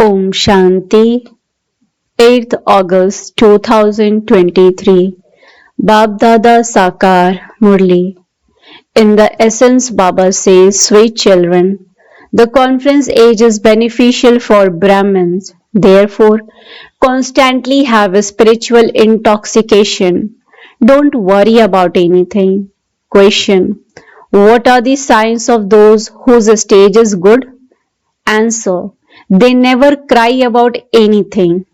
Om Shanti, 8th August 2023. Baapdada Sakar Murli. In the essence, Baba says, sweet children, the conference age is beneficial for Brahmins. Therefore, constantly have a spiritual intoxication. Don't worry about anything. Question. What are the signs of those whose stage is good? Answer. They never cry about anything.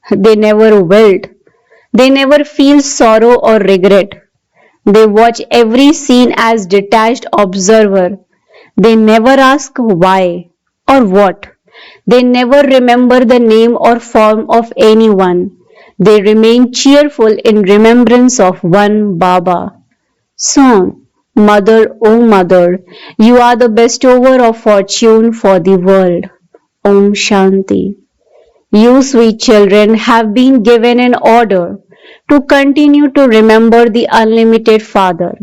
They never wilt. They never feel sorrow or regret. They watch every scene as detached observer. They never ask why or what. They never remember the name or form of anyone. They remain cheerful in remembrance of one Baba. Song. Mother, O Mother, you are the bestower of fortune for the world. Om Shanti. You sweet children have been given an order to continue to remember the unlimited Father.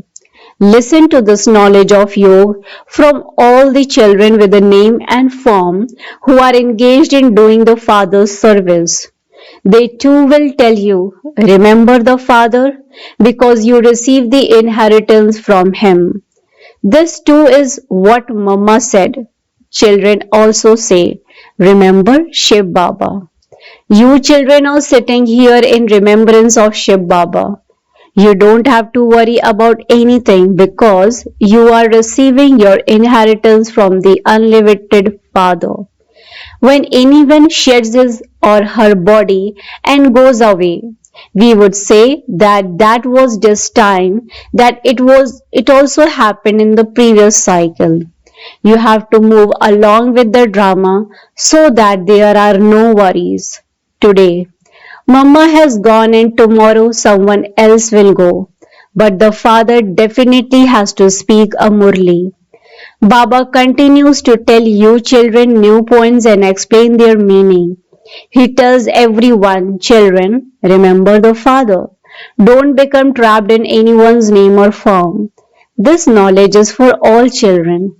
Listen to this knowledge of yoga from all the children with a name and form who are engaged in doing the Father's service. They too will tell you, remember the Father because you receive the inheritance from Him. This too is what Mama said. Children also say, remember Shiv Baba. You children are sitting here in remembrance of Shiv Baba. You don't have to worry about anything because you are receiving your inheritance from the unlimited Father. When anyone sheds his or her body and goes away, we would say that that was destined, that it also happened in the previous cycle. You have to move along with the drama so that there are no worries. Today, Mama has gone and tomorrow someone else will go. But the Father definitely has to speak a Murli. Baba continues to tell you children new points and explain their meaning. He tells everyone, children, remember the Father. Don't become trapped in anyone's name or form. This knowledge is for all children.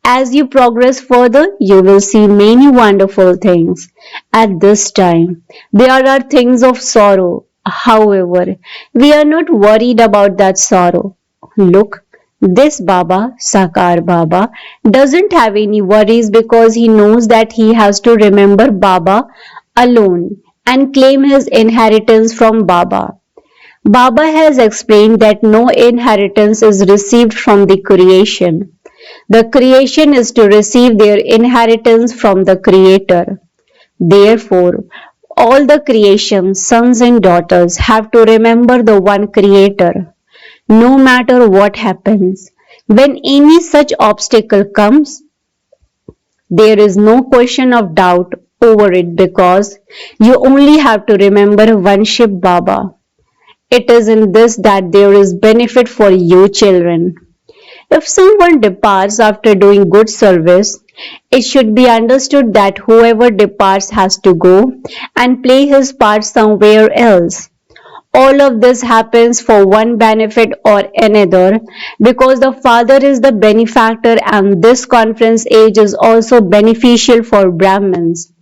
As you progress further, you will see many wonderful things. At this time, there are things of sorrow. However, we are not worried about that sorrow. Look, this Baba, Sakar Baba, doesn't have any worries because he knows that he has to remember Baba alone and claim his inheritance from Baba. Baba has explained that no inheritance is received from the creation. The creation is to receive their inheritance from the Creator. Therefore, all the creation, sons and daughters, have to remember the one Creator. No matter what happens, when any such obstacle comes, there is no question of doubt over it because you only have to remember one Shiv Baba. It is in this that there is benefit for you children. If someone departs after doing good service, it should be understood that whoever departs has to go and play his part somewhere else. All of this happens for one benefit or another because the Father is the benefactor and this conference age is also beneficial for Brahmins.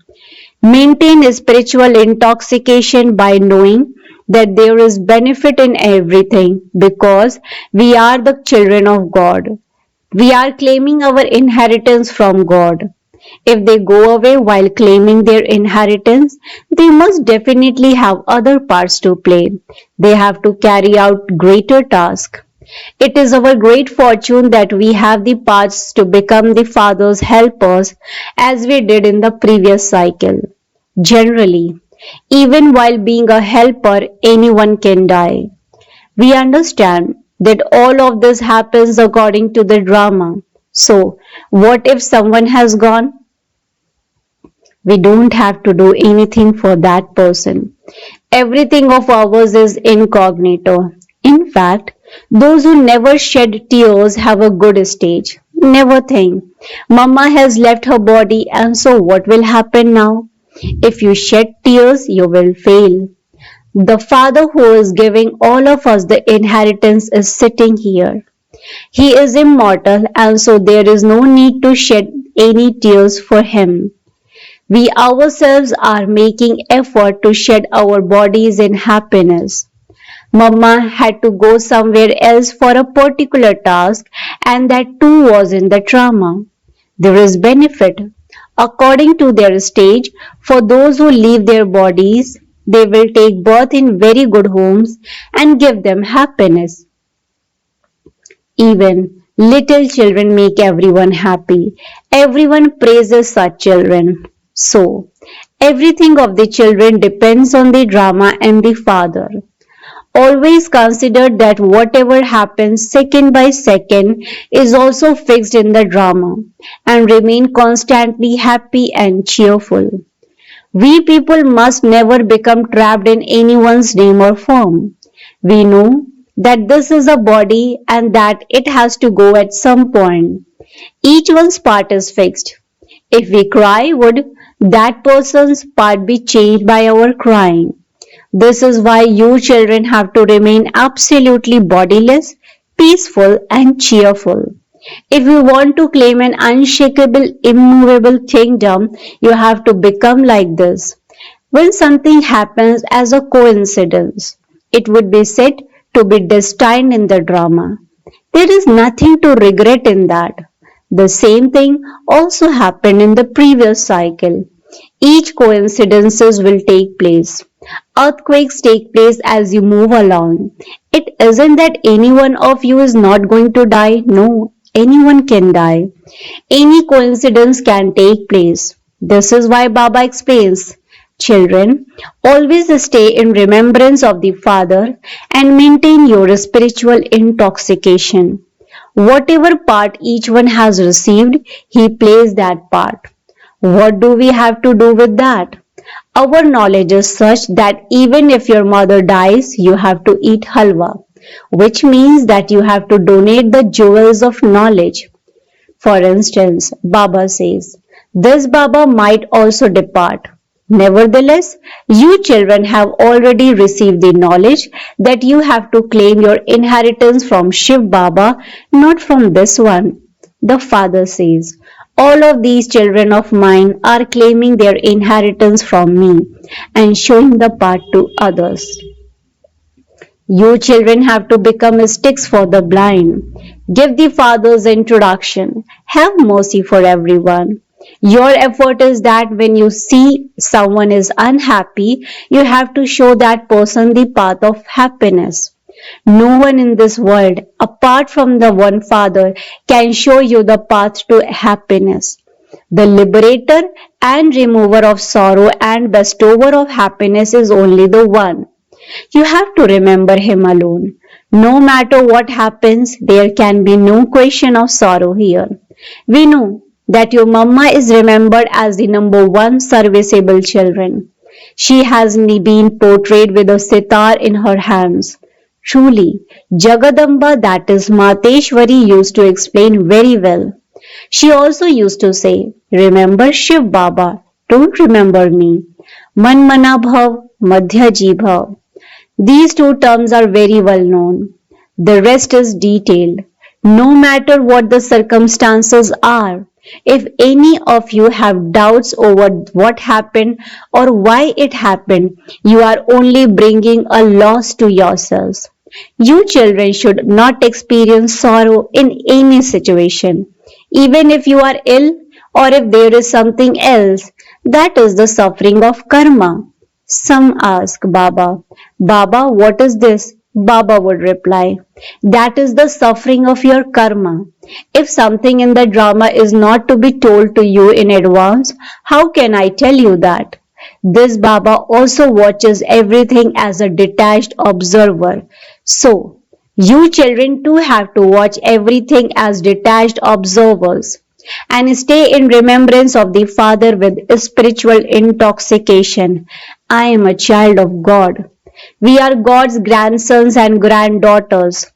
Maintain spiritual intoxication by knowing that there is benefit in everything because we are the children of God. We are claiming our inheritance from God. If they go away while claiming their inheritance, they must definitely have other parts to play. They have to carry out greater tasks. It is our great fortune that we have the paths to become the Father's helpers as we did in the previous cycle. Generally, even while being a helper, anyone can die. We understand that all of this happens according to the drama. So, what if someone has gone? We don't have to do anything for that person. Everything of ours is incognito. In fact, those who never shed tears have a good stage. Never think, Mama has left her body and so what will happen now? If you shed tears, you will fail. The Father who is giving all of us the inheritance is sitting here. He is immortal and so there is no need to shed any tears for him. We ourselves are making effort to shed our bodies in happiness. Mama had to go somewhere else for a particular task, and that too was in the drama. There is benefit. According to their stage, for those who leave their bodies, they will take birth in very good homes and give them happiness. Even little children make everyone happy. Everyone praises such children. So, everything of the children depends on the drama and the father. Always consider that whatever happens second by second is also fixed in the drama, and remain constantly happy and cheerful. We people must never become trapped in anyone's name or form. We know that this is a body and that it has to go at some point. Each one's part is fixed. If we cry, would that person's part be changed by our crying? This is why you children have to remain absolutely bodiless, peaceful, and cheerful. If you want to claim an unshakable, immovable kingdom, you have to become like this. When something happens as a coincidence, it would be said to be destined in the drama. There is nothing to regret in that. The same thing also happened in the previous cycle. Each coincidences will take place. Earthquakes take place as you move along. It isn't that any one of you is not going to die. No, anyone can die. Any coincidence can take place. This is why Baba explains, children, always stay in remembrance of the Father and maintain your spiritual intoxication. Whatever part each one has received, he plays that part. What do we have to do with that? Our knowledge is such that even if your mother dies, you have to eat halwa, which means that you have to donate the jewels of knowledge. For instance, Baba says, this Baba might also depart. Nevertheless, you children have already received the knowledge that you have to claim your inheritance from Shiv Baba, not from this one. The father says, all of these children of mine are claiming their inheritance from me and showing the path to others. You children have to become sticks for the blind. Give the Father's introduction. Have mercy for everyone. Your effort is that when you see someone is unhappy, you have to show that person the path of happiness. No one in this world, apart from the one Father, can show you the path to happiness. The liberator and remover of sorrow and bestower of happiness is only the one. You have to remember him alone. No matter what happens, there can be no question of sorrow here. We know that your mama is remembered as the number one serviceable children. She has been portrayed with a sitar in her hands. Truly, Jagadamba, that is Mateshwari, used to explain very well. She also used to say, remember Shiv Baba, don't remember me. Manmana Bhav, Madhya Ji Bhav. These two terms are very well known. The rest is detailed. No matter what the circumstances are, if any of you have doubts over what happened or why it happened, you are only bringing a loss to yourselves. You children should not experience sorrow in any situation. Even if you are ill or if there is something else, that is the suffering of karma. Some ask Baba, Baba, what is this? Baba would reply, that is the suffering of your karma. If something in the drama is not to be told to you in advance, how can I tell you that? This Baba also watches everything as a detached observer. So, you children too have to watch everything as detached observers and stay in remembrance of the Father with spiritual intoxication. I am a child of God. We are God's grandsons and granddaughters.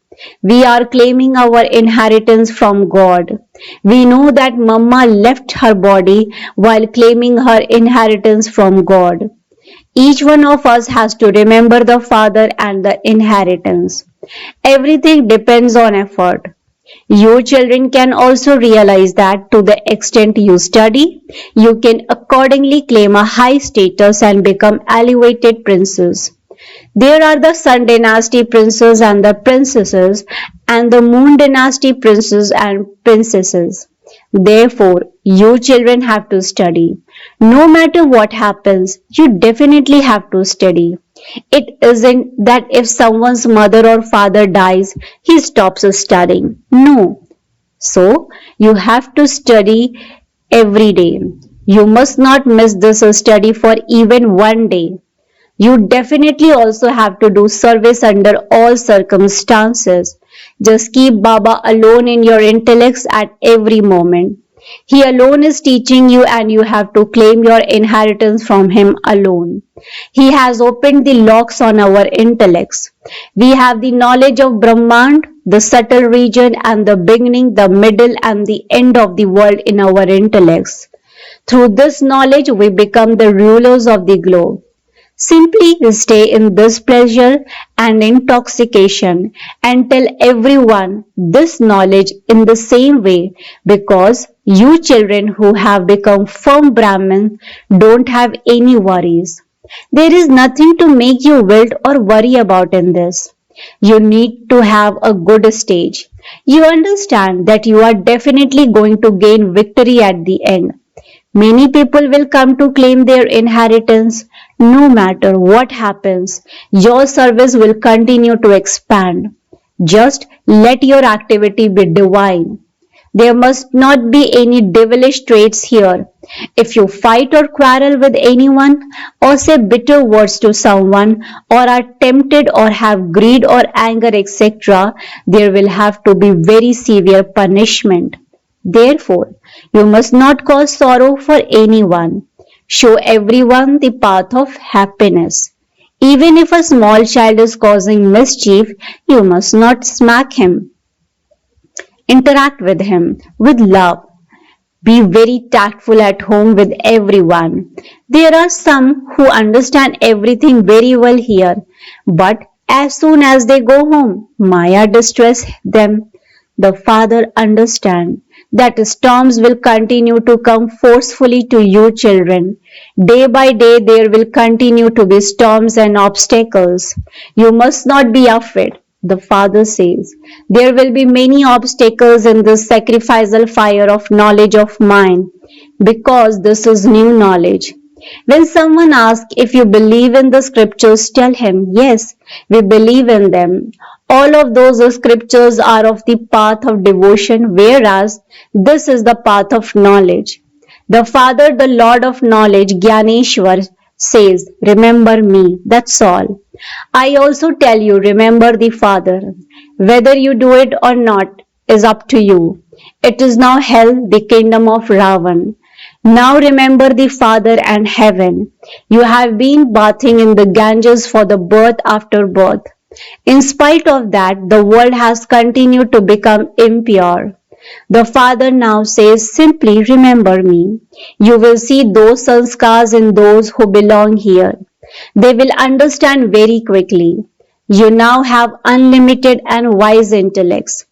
We are claiming our inheritance from God. We know that Mama left her body while claiming her inheritance from God. Each one of us has to remember the Father and the inheritance. Everything depends on effort. Your children can also realize that to the extent you study, you can accordingly claim a high status and become elevated princes. There are the Sun Dynasty princes and the princesses, and the Moon Dynasty princes and princesses. Therefore, you children have to study. No matter what happens, you definitely have to study. It isn't that if someone's mother or father dies, he stops studying. No. So, you have to study every day. You must not miss this study for even one day. You definitely also have to do service under all circumstances. Just keep Baba alone in your intellects at every moment. He alone is teaching you and you have to claim your inheritance from him alone. He has opened the locks on our intellects. We have the knowledge of Brahmand, the subtle region and the beginning, the middle and the end of the world in our intellects. Through this knowledge we become the rulers of the globe. Simply stay in this pleasure and intoxication and tell everyone this knowledge in the same way, because you children who have become firm Brahmins don't have any worries. There is nothing to make you wilt or worry about in this. You need to have a good stage. You understand that you are definitely going to gain victory at the end. Many people will come to claim their inheritance. No matter what happens, your service will continue to expand. Just let your activity be divine. There must not be any devilish traits here. If you fight or quarrel with anyone, or say bitter words to someone, or are tempted or have greed or anger, etc., there will have to be very severe punishment. Therefore, you must not cause sorrow for anyone. Show everyone the path of happiness. Even if a small child is causing mischief, you must not smack him. Interact with him with love. Be very tactful at home with everyone. There are some who understand everything very well here, but as soon as they go home, Maya distresses them. The father understands that storms will continue to come forcefully to you children. Day by day there will continue to be storms and obstacles. You must not be afraid. The father says, there will be many obstacles in this sacrificial fire of knowledge of mine, because this is new knowledge. When someone asks if you believe in the scriptures, tell him, yes, we believe in them. All of those scriptures are of the path of devotion, whereas this is the path of knowledge. The Father, the Lord of knowledge, Gyaneshwar, says, remember me, that's all. I also tell you, remember the Father. Whether you do it or not is up to you. It is now hell, the kingdom of Ravan. Now remember the Father and heaven. You have been bathing in the Ganges for the birth after birth. In spite of that, the world has continued to become impure. The Father now says, simply remember me. You will see those sanskars in those who belong here. They will understand very quickly. You now have unlimited and wise intellects.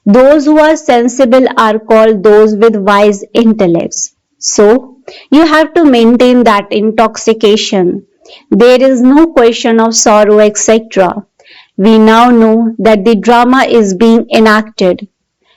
Those who are sensible are called those with wise intellects. So, you have to maintain that intoxication. There is no question of sorrow, etc. We now know that the drama is being enacted.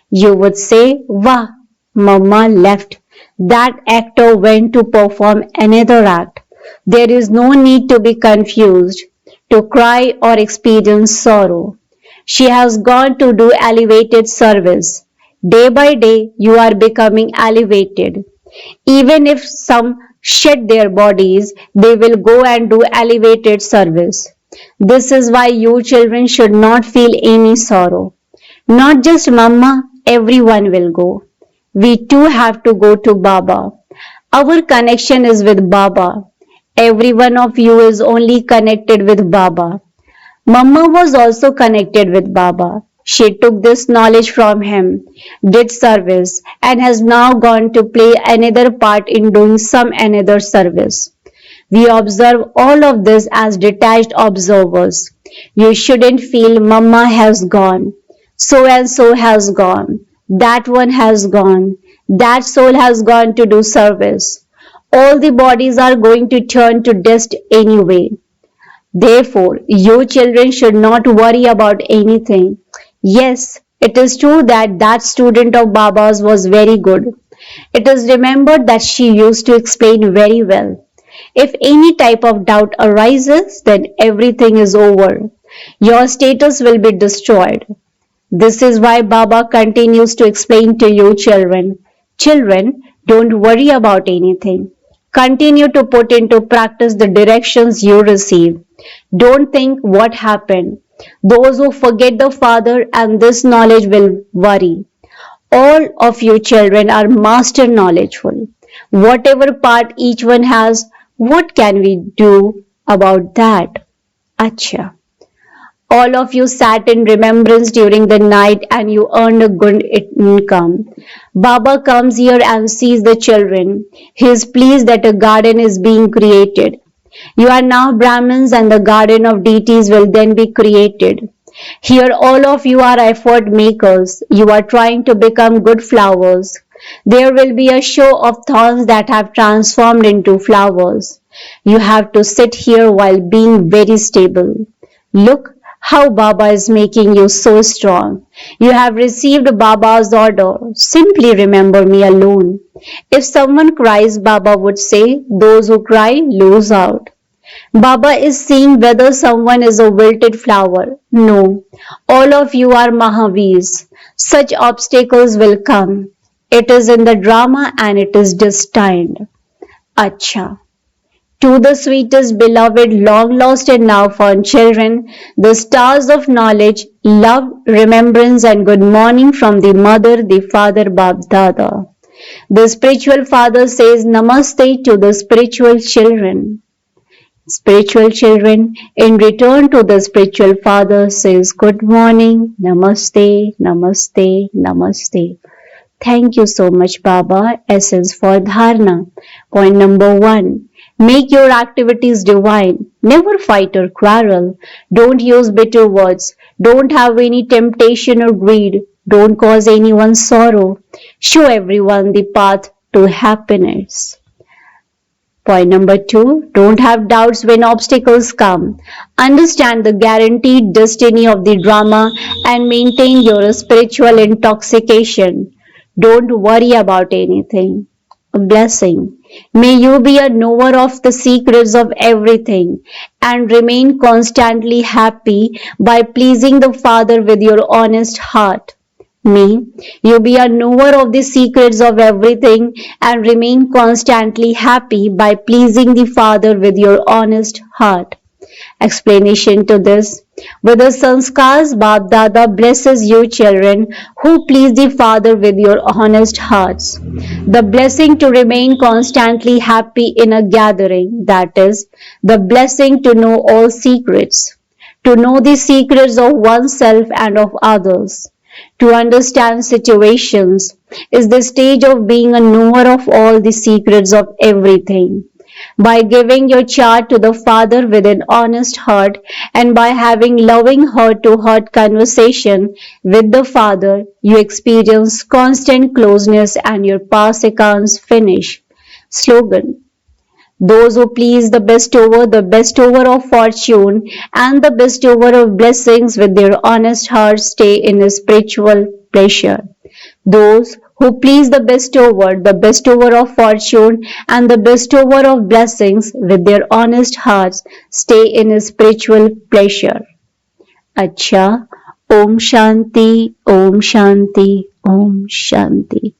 You would say, Wah, Mama left. That actor went to perform another act. There is no need to be confused, to cry or experience sorrow. She has gone to do elevated service. Day by day, you are becoming elevated. Even if some shed their bodies, they will go and do elevated service. This is why you children should not feel any sorrow. Not just Mama, everyone will go. We too have to go to Baba. Our connection is with Baba. Every one of you is only connected with Baba. Mama was also connected with Baba. She took this knowledge from him, did service, and has now gone to play another part in doing some another service. We observe all of this as detached observers. You shouldn't feel Mama has gone. So and so has gone, that one has gone, that soul has gone to do service. All the bodies are going to turn to dust anyway. Therefore, you children should not worry about anything. Yes, it is true that that student of Baba's was very good. It is remembered that she used to explain very well. If any type of doubt arises, then everything is over. Your status will be destroyed. This is why Baba continues to explain to you children. Children, don't worry about anything. Continue to put into practice the directions you receive. Don't think what happened. Those who forget the Father and this knowledge will worry. All of you children are master knowledgeful. Whatever part each one has, what can we do about that? Acha. All of you sat in remembrance during the night and you earned a good income. Baba comes here and sees the children. He is pleased that a garden is being created. You are now Brahmins and the garden of deities will then be created. Here all of you are effort makers. You are trying to become good flowers. There will be a show of thorns that have transformed into flowers. You have to sit here while being very stable. Look how Baba is making you so strong. You have received Baba's order. Simply remember me alone. If someone cries, Baba would say, those who cry lose out. Baba is seeing whether someone is a wilted flower. No, all of you are Mahavirs. Such obstacles will come. It is in the drama and it is destined. Acha. To the sweetest beloved, long lost and now found children, the stars of knowledge, love, remembrance and good morning from the mother, the father, Baapdada. The spiritual father says namaste to the spiritual children. Spiritual children, in return to the spiritual father, says good morning, namaste, namaste, namaste. Thank you so much, Baba. Essence for Dharna. Point number 1. Make your activities divine. Never fight or quarrel. Don't use bitter words. Don't have any temptation or greed. Don't cause anyone sorrow. Show everyone the path to happiness. Point number 2, don't have doubts when obstacles come. Understand the guaranteed destiny of the drama and maintain your spiritual intoxication. Don't worry about anything. A blessing. May you be a knower of the secrets of everything and remain constantly happy by pleasing the Father with your honest heart. May you be a knower of the secrets of everything and remain constantly happy by pleasing the Father with your honest heart. Explanation to this. With the sanskars, Baapdada blesses you children who please the Father with your honest hearts. The blessing to remain constantly happy in a gathering, that is, the blessing to know all secrets, to know the secrets of oneself and of others. To understand situations is the stage of being a knower of all the secrets of everything. By giving your chart to the Father with an honest heart and by having loving heart-to-heart conversation with the Father, you experience constant closeness and your past accounts finish. Slogan. Those who please the bestower of fortune, and the bestower of blessings with their honest hearts stay in spiritual pleasure. Those who please the bestower of fortune, and the bestower of blessings with their honest hearts stay in spiritual pleasure. Acha, Om Shanti, Om Shanti, Om Shanti.